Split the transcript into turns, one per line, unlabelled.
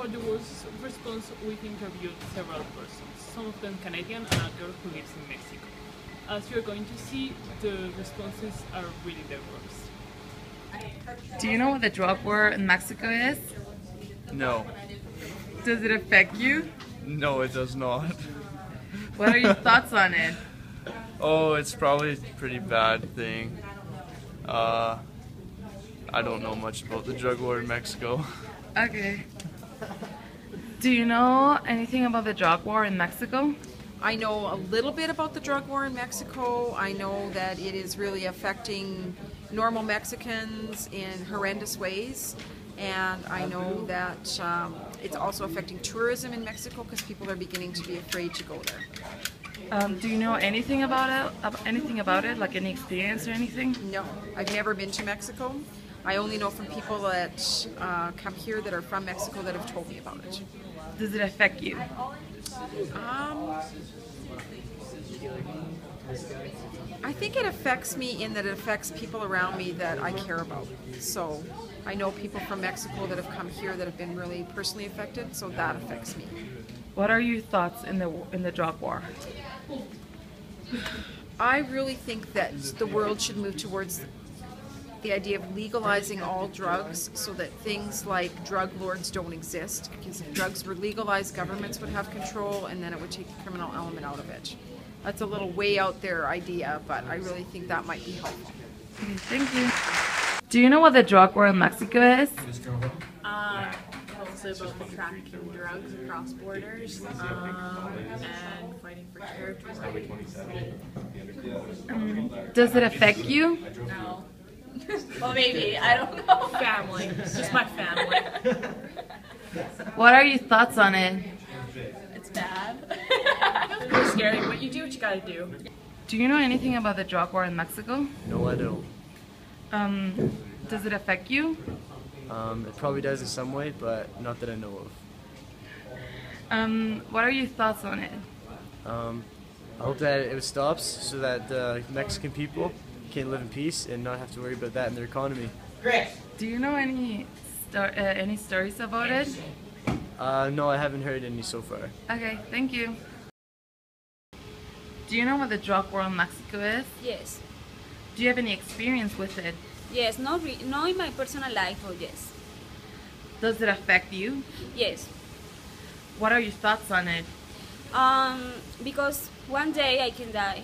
for the world's response, we've interviewed several persons, some of them Canadian and a girl who lives in Mexico. As you're going to see, the responses are really diverse.
Do you know what the drug war in Mexico is?
No.
Does it affect you?
No, it does not.
What are your thoughts on it?
Oh, it's probably a pretty bad thing. I don't know much about the drug war in Mexico.
Okay. Do you know anything about the drug war in Mexico?
I know a little bit about the drug war in Mexico. I know that it is really affecting normal Mexicans in horrendous ways. And I know that it's also affecting tourism in Mexico because people are beginning to be afraid to go there.
Do you know anything about it? Like any experience or anything?
No, I've never been to Mexico. I only know from people that come here that are from Mexico that have told me about it.
Does it affect you?
I think it affects me in that it affects people around me that I care about. So I know people from Mexico that have come here that have been really personally affected, so that affects me.
What are your thoughts in the drug war?
I really think that the world should move towards the idea of legalizing all drugs so that things like drug lords don't exist. Because if drugs were legalized, governments would have control and then it would take the criminal element out of it. That's a little way out there idea, but I really think that might be helpful.
Okay, thank you. Do you know what the drug war in Mexico is?
Also about the trafficking drugs across borders and fighting for territory.
Does it affect you?
No. Well, maybe. I don't know.
Family. Just my family.
What are your thoughts on it?
It's bad.
It's pretty scary, but you do what you gotta do.
Do you know anything about the drug war in Mexico?
No, I don't.
Does it affect you?
It probably does in some way, but not that I know of.
What are your thoughts on it?
I hope that it stops so that the Mexican people can live in peace and not have to worry about that in their economy.
Do you know any stories about it?
No, I haven't heard any so far.
Okay, thank you. Do you know what the drug war in Mexico is?
Yes.
Do you have any experience with it?
Yes, not in my personal life, oh yes.
Does it affect you?
Yes.
What are your thoughts on it?
Because one day I can die.